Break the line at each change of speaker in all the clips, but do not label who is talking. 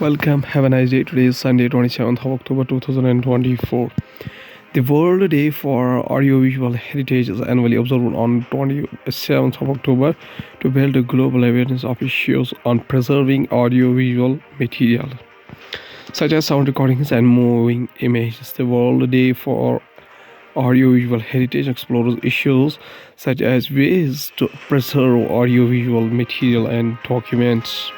Welcome. Have a nice day. Today is Sunday, 27th of October 2024. The World Day for Audiovisual Heritage is annually observed on 27th of October to build a global awareness of issues on preserving audiovisual material, such as sound recordings and moving images. The World Day for Audiovisual Heritage explores issues such as ways to preserve audiovisual material and documents.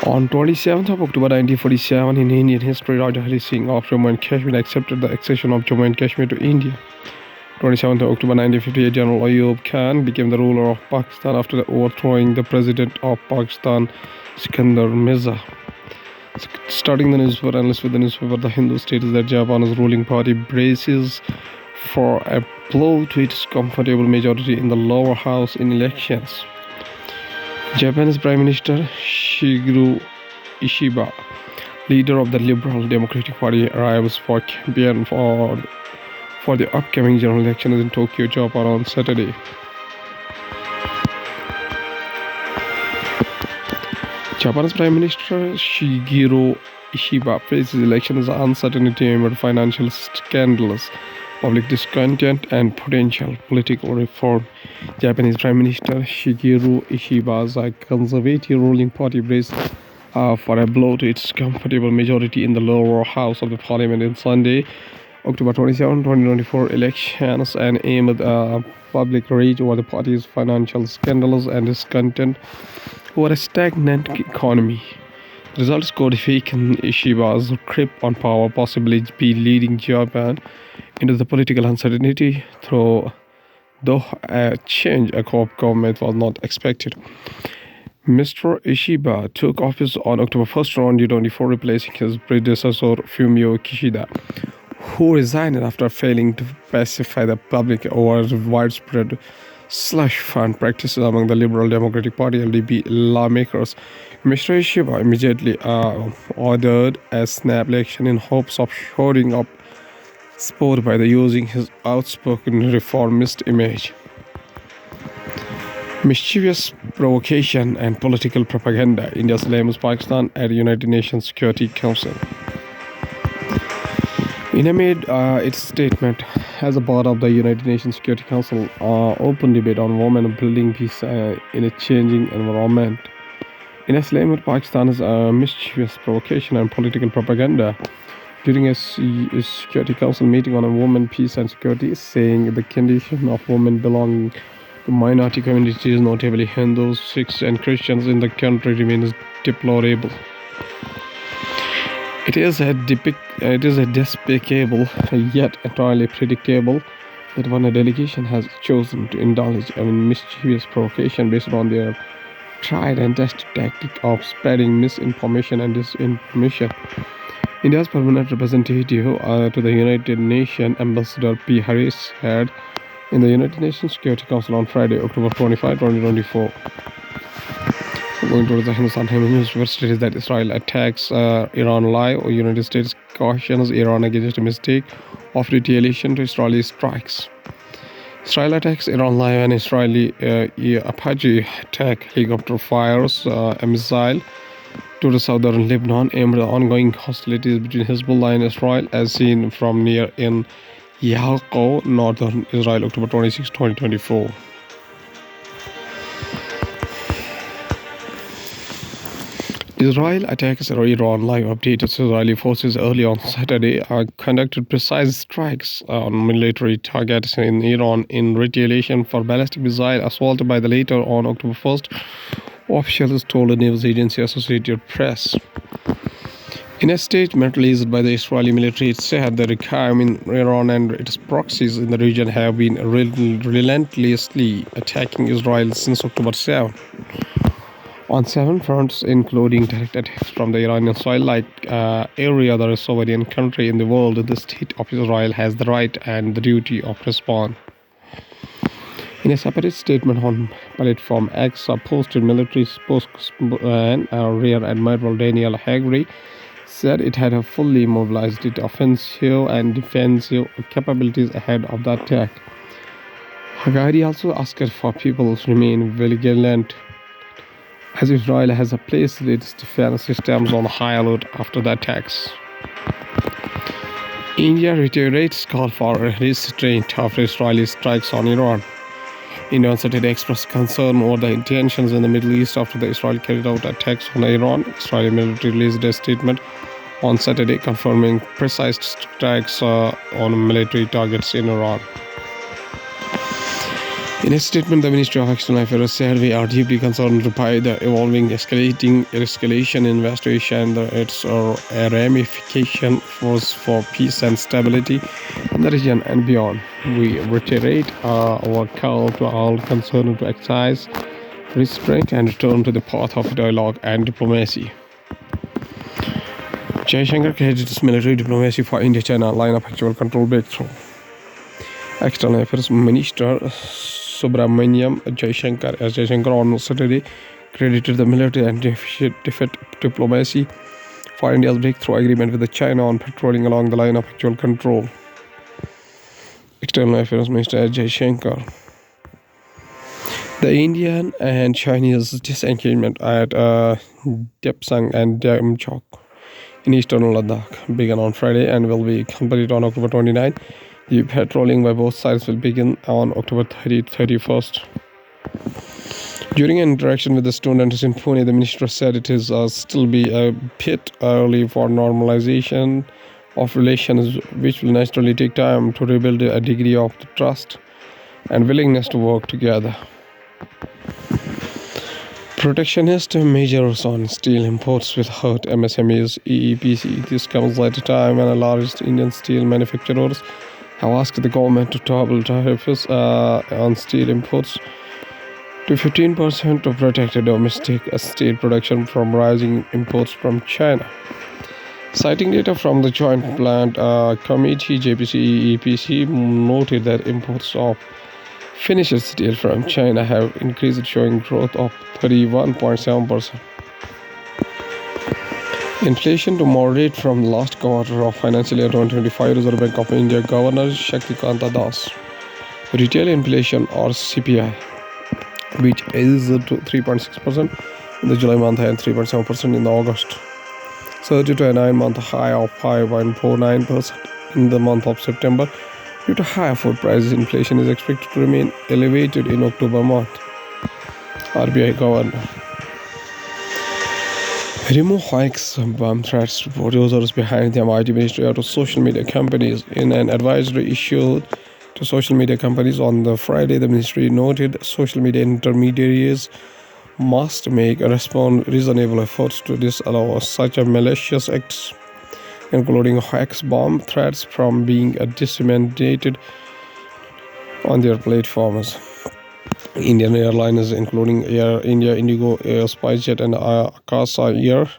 On 27th of October 1947, in Indian history, Raja Hari Singh of Jammu and Kashmir accepted the accession of Jammu and Kashmir to India. 27th of October 1958, General Ayub Khan became the ruler of Pakistan after overthrowing the president of Pakistan, Sikandar Mirza. Starting the newspaper, analyst with the newspaper, The Hindu states that Japan's ruling party braces for a blow to its comfortable majority in the lower house in elections. Japan's Prime Minister Shigeru Ishiba, leader of the Liberal Democratic Party, arrives for campaign for the upcoming general elections in Tokyo, Japan on Saturday. Japan's Prime Minister Shigeru Ishiba faces elections uncertainty amid financial scandals, public discontent, and potential political reform. Japanese Prime Minister Shigeru Ishiba's conservative ruling party braced for a blow to its comfortable majority in the lower house of the parliament in Sunday, October 27, 2024 elections, and aimed public rage over the party's financial scandals and discontent over a stagnant economy. The results could weaken Ishiba's grip on power, possibly be leading Japan into the political uncertainty, though a change of government was not expected. Mr. Ishiba took office on October 1st, 2024, replacing his predecessor Fumio Kishida, who resigned after failing to pacify the public over widespread slush fund practices among the Liberal Democratic Party (LDP) lawmakers. Mr. Ishiba immediately ordered a snap election in hopes of shoring up support by using his outspoken reformist image. Mischievous provocation and political propaganda. India slams Pakistan at United Nations Security Council. India made its statement as a part of the United Nations Security Council open debate on women building peace in a changing environment. India slammed Pakistan's mischievous provocation and political propaganda during a Security Council meeting on women, peace and security, saying the condition of women belonging to minority communities, notably Hindus, Sikhs and Christians in the country, remains deplorable. It is a despicable yet entirely predictable that when a delegation has chosen to indulge in mischievous provocation based on their tried and tested tactic of spreading misinformation and disinformation. India's permanent representative to the United Nations, Ambassador P. Harris, said in the United Nations Security Council on Friday, October 25, 2024. Going towards the Hindustan Times newspaper states that Israel attacks Iran live. United States cautions Iran against a mistake of retaliation to Israeli strikes. Israel attacks Iran live, and Israeli Apache attack helicopter fires a missile to the southern Lebanon amid the ongoing hostilities between Hezbollah and Israel, as seen from near in Yalko, northern Israel, October 26, 2024. Israel attacks Iran live. Updated Israeli forces early on Saturday conducted precise strikes on military targets in Iran in retaliation for ballistic missile assault by the later on October 1st, officials told the news agency Associated Press. In a statement released by the Israeli military, it said the regime in Iran and its proxies in the region have been relentlessly attacking Israel since October 7. On 7 fronts, including direct attacks from the Iranian soil, like every other sovereign country in the world, the state of Israel has the right and the duty of response. In a separate statement on platform X, posted military spokesman Rear Admiral Daniel Haggerty said it had fully mobilized its offensive and defensive capabilities ahead of the attack. Haggerty also asked for people to remain vigilant as Israel has placed its defense systems on high alert after the attacks. India reiterates call for restraint after Israeli strikes on Iran. India on Saturday expressed concern over the tensions in the Middle East after the Israel carried out attacks on Iran. Israeli military released a statement on Saturday confirming precise strikes on military targets in Iran. In a statement, the Ministry of External Affairs said, "We are deeply concerned by the evolving escalation in West Asia and its ramification for peace and stability in the region and beyond. We reiterate our call to all concerned to exercise restraint and return to the path of dialogue and diplomacy." Jaishankar credits military diplomacy for India-China line of actual control breakthrough. External Affairs Minister Subramaniam Jaishankar on Saturday credited the military and defense diplomacy for India's breakthrough agreement with China on patrolling along the line of actual control. External Affairs Minister Jaishankar. The Indian and Chinese disengagement at Depsang and Damchok in eastern Ladakh began on Friday and will be completed on October 29. The patrolling by both sides will begin on October 31st. During an interaction with the students in Pune, the minister said it is still be a bit early for normalization of relations, which will naturally take time to rebuild a degree of trust and willingness to work together. Protectionist measures on steel imports will hurt MSMEs EEPC. This comes at a time when the largest Indian steel manufacturers have asked the government to double tariffs on steel imports to 15% to protect domestic steel production from rising imports from China. Citing data from the Joint Plant Committee, JPC-EPC noted that imports of finished steel from China have increased, showing growth of 31.7%. Inflation to moderate from the last quarter of financial year 2025, Reserve Bank of India Governor Shaktikanta Das. Retail inflation or CPI, which is to 3.6% in the July month and 3.7% in the August, surged to a 9-month high of 5.49% in the month of September. Due to higher food prices, inflation is expected to remain elevated in October month. RBI Governor. Remove hikes, bomb threats to producers behind the MIT Ministry to social media companies. In an advisory issued to social media companies on the Friday, the ministry noted social media intermediaries must make reasonable efforts to disallow such malicious acts, including hacks, bomb threats, from being disseminated on their platforms. Indian airlines, including Air India, Indigo, Air SpiceJet, and Akasa Air,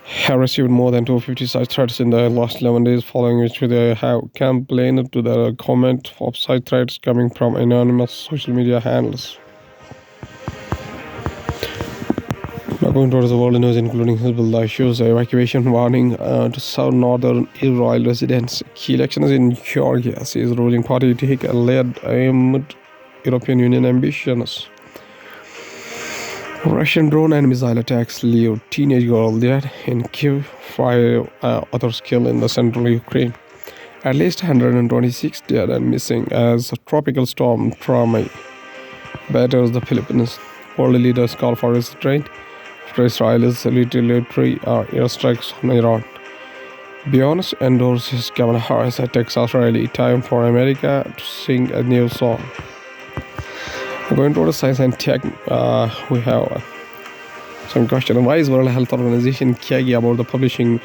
have received more than 250 such threats in the last 11 days, following which they have complained to the comment of such threats coming from anonymous social media handles. Now going towards the world news, including Hezbollah issues, evacuation warning to south northern Israel residents. Key elections in Georgia sees ruling party take a lead amid European Union ambitions. Russian drone and missile attacks leave teenage girl dead in Kiev, 5 others killed in the central Ukraine. At least 126 dead and missing as a tropical storm Trami batters the Philippines. World leaders call for restraint after Israel's retaliatory airstrikes on Iran. Beyonce endorses Kamala Harris at Texas rally. Time for America to sing a new song. Going to the science and tech, we have some question. Why is World Health Organization caring about the publishing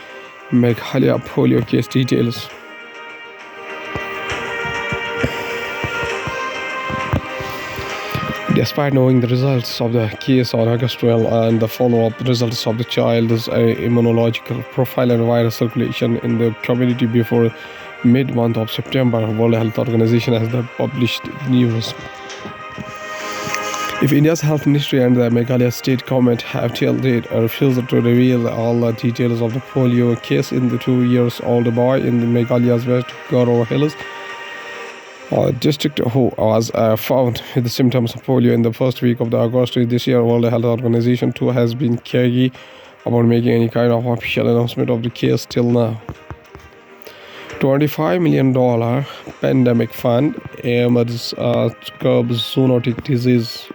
Meghalaya polio case details? Despite knowing the results of the case on August 12 and the follow-up results of the child's immunological profile and virus circulation in the community before mid-month of September, World Health Organization has published news. If India's health ministry and the Meghalaya state government have till date refused to reveal all the details of the polio case in the 2-year-old boy in the Meghalaya's West Garo Hills, District who was found with the symptoms of polio in the first week of the August this year. World Health Organization too has been cagey about making any kind of official announcement of the case till now. $25 million pandemic fund aims to curb zoonotic disease.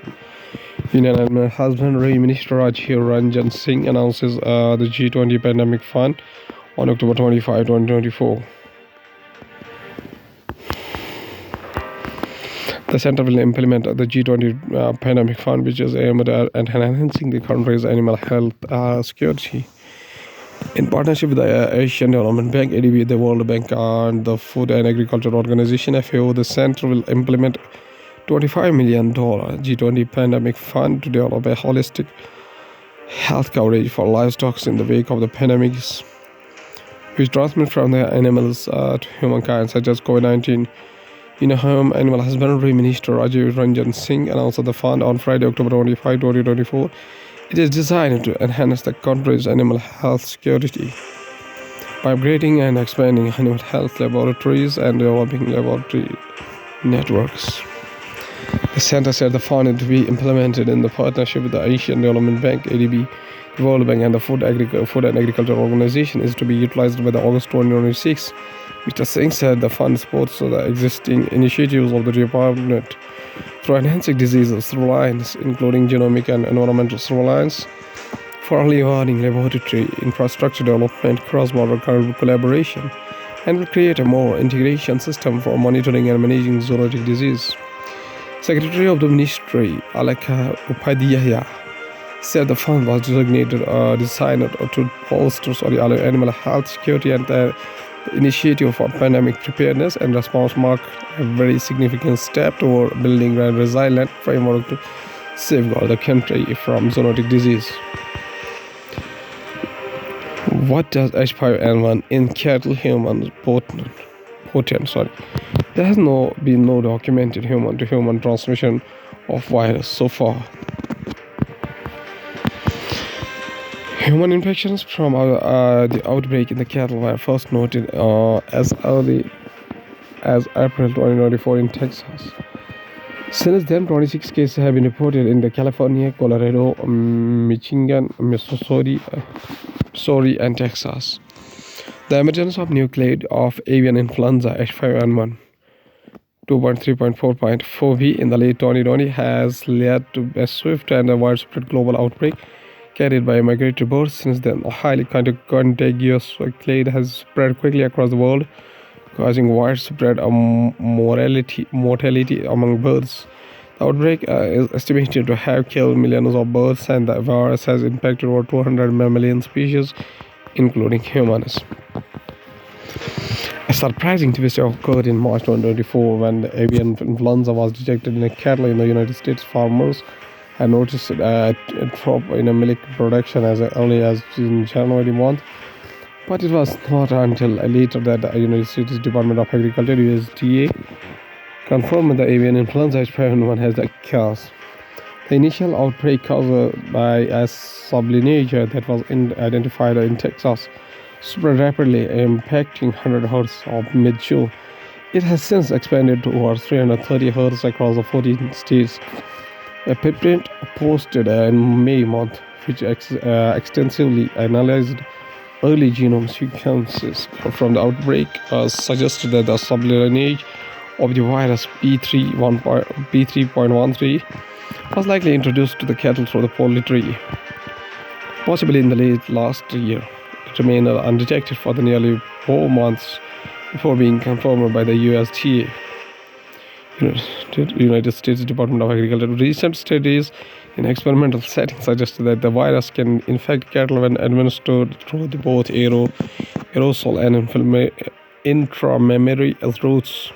Indian Animal Husbandry Minister Rajir Ranjan Singh announces the G20 pandemic fund on October 25, 2024. The center will implement the G20 pandemic fund, which is aimed at enhancing the country's animal health security. In partnership with the Asian Development Bank, ADB, the World Bank, and the Food and Agriculture Organization, FAO, the center will implement $25 million G20 pandemic fund to develop a holistic health coverage for livestock in the wake of the pandemics, which transmit from the animals to humankind, such as COVID-19. Home Animal Husbandry Minister Rajiv Ranjan Singh announced the fund on Friday, October 25, 2024. It is designed to enhance the country's animal health security by upgrading and expanding animal health laboratories and developing laboratory networks. The center said the fund is to be implemented in the partnership with the Asian Development Bank, ADB, the World Bank, and the Food and Agriculture Organization is to be utilized by the August 2026. Mr. Singh said the fund supports the existing initiatives of the department through enhancing diseases surveillance, including genomic and environmental surveillance, for early warning, laboratory infrastructure development, cross-border collaboration, and will create a more integrated system for monitoring and managing zoonotic disease. Secretary of the Ministry, Alaka Upadhyaya, said the fund was designed to bolster animal health security, and the initiative for pandemic preparedness and response marked a very significant step toward building a resilient framework to safeguard the country from zoonotic disease. What does H5N1 in cattle human potent? There has been no documented human-to-human transmission of virus so far. Human infections from the outbreak in the cattle were first noted as early as April 2024 in Texas. Since then, 26 cases have been reported in the California, Colorado, Michigan, Missouri, and Texas. The emergence of new clade of avian influenza H5N1 2.3.4.4b in the late 2020 has led to a swift and a widespread global outbreak carried by migratory birds. Since then, a highly contagious clade has spread quickly across the world, causing widespread mortality among birds. The outbreak is estimated to have killed millions of birds, and the virus has infected over 200 mammalian species, including humans. A surprising twist occurred in March 2024 when the avian influenza was detected in cattle in the United States. Farmers had noticed a drop in milk production as early as in January month, but it was not until later that the United States Department of Agriculture (USDA) confirmed the avian influenza H5N1 has the cause. The initial outbreak caused by a sublineage that was identified in Texas spread rapidly, impacting 100 herds of mid-June. It has since expanded to over 330 herds across the 14 states. A preprint posted in May month, which extensively analyzed early genome sequences from the outbreak, suggested that the sublineage of the virus B3.13 was likely introduced to the cattle through the poultry, possibly in the late last year. It remained undetected for the nearly 4 months before being confirmed by the USDA, United States Department of Agriculture. Recent studies in experimental settings suggested that the virus can infect cattle when administered through both aerosol and intramammary routes,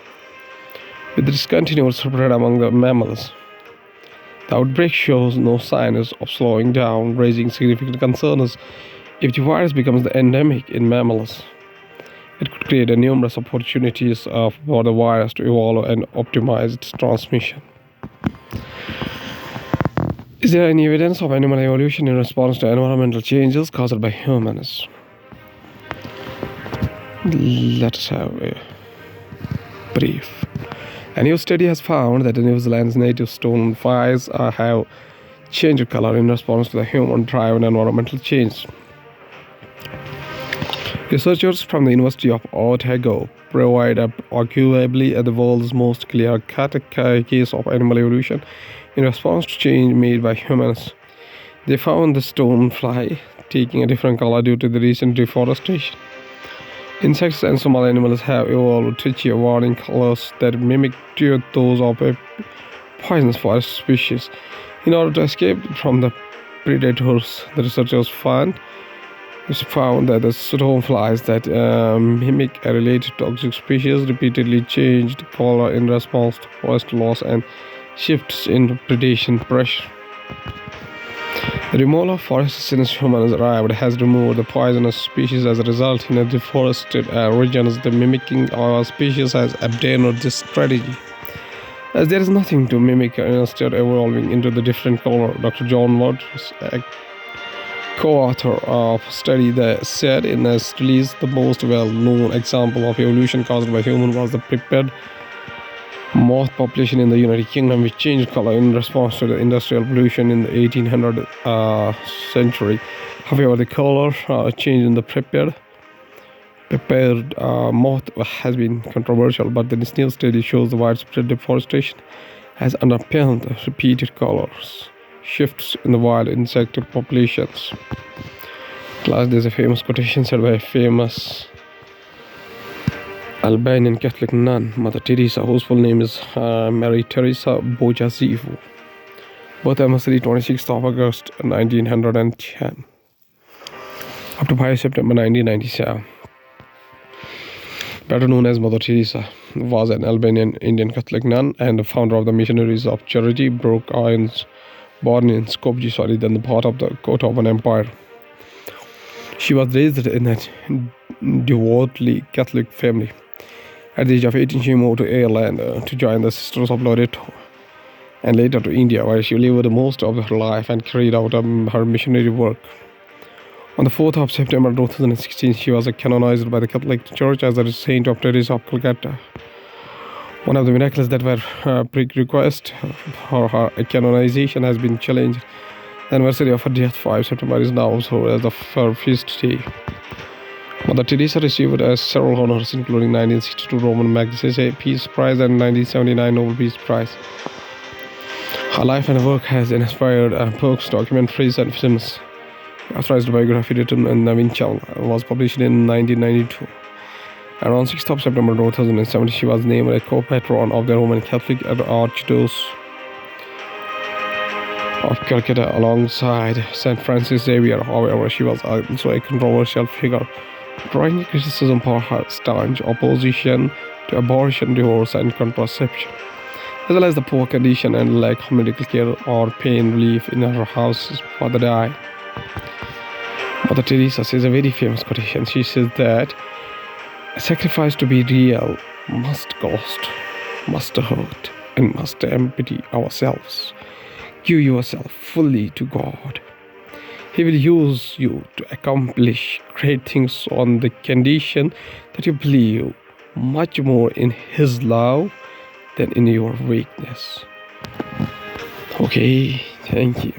with discontinued spread among the mammals. The outbreak shows no signs of slowing down, raising significant concerns. If the virus becomes endemic in mammals, it could create numerous opportunities for the virus to evolve and optimize its transmission. Is there any evidence of animal evolution in response to environmental changes caused by humans? Let us have a brief. A new study has found that the New Zealand's native stoneflies have changed color in response to the human-driven environmental change. Researchers from the University of Otago provide arguably the world's most clear-cut case of animal evolution in response to change made by humans. They found the stonefly taking a different color due to the recent deforestation. Insects and small animals have evolved touchy warning colors that mimic those of a poisonous forest species. In order to escape from the predators, the researchers found that the stoneflies that mimic a related toxic species repeatedly changed color in response to forest loss and shifts in predation pressure. The removal of forests since humans arrived has removed the poisonous species. As a result, in the deforested regions, the mimicking of species has abandoned this strategy. As there is nothing to mimic, instead evolving into the different color. Dr. John Waters, a co-author of a study that said in this release, the most well-known example of evolution caused by humans was the prepared moth population in the United Kingdom, which changed color in response to the industrial pollution in the 1800 century. However, the color change in the prepared moth has been controversial, but this new study shows the widespread deforestation has underpinned the repeated colors shifts in the wild insect populations. Last, there's a famous quotation said by a famous Albanian Catholic nun, Mother Teresa, whose full name is Mary Teresa Bojazivu. Birth anniversary 26th of August 1910. Up to 5 September 1997. Better known as Mother Teresa, was an Albanian Indian Catholic nun and the founder of the Missionaries of Charity, born in Skopje, then the part of the Ottoman Empire. She was raised in a devoutly Catholic family. At the age of 18, she moved to Ireland to join the Sisters of Loreto, and later to India, where she lived most of her life and carried out her missionary work. On the 4th of September 2016, she was canonized by the Catholic Church as a saint of Teresa of Calcutta. One of the miracles that were prerequisite for her canonization has been challenged. The anniversary of her death, 5 September, is now observed as her feast day. Mother Teresa received several honors, including 1962 Roman Magsaysay Peace Prize and 1979 Nobel Peace Prize. Her life and work has inspired books, documentaries, and films. Authorized biography written in Vinchal was published in 1992. And on 6th of September 2007, she was named a co-patron of the Roman Catholic Archdiocese of Calcutta alongside St. Francis Xavier. However, she was also a controversial figure, drawing criticism for her staunch opposition to abortion, divorce, and contraception, as well as the poor condition and lack of medical care or pain relief in her house for the die. Mother Teresa says a very famous quotation. She says that a sacrifice to be real must cost, must hurt, and must empty ourselves. Give yourself fully to God. He will use you to accomplish great things on the condition that you believe much more in His love than in your weakness. Okay, thank you.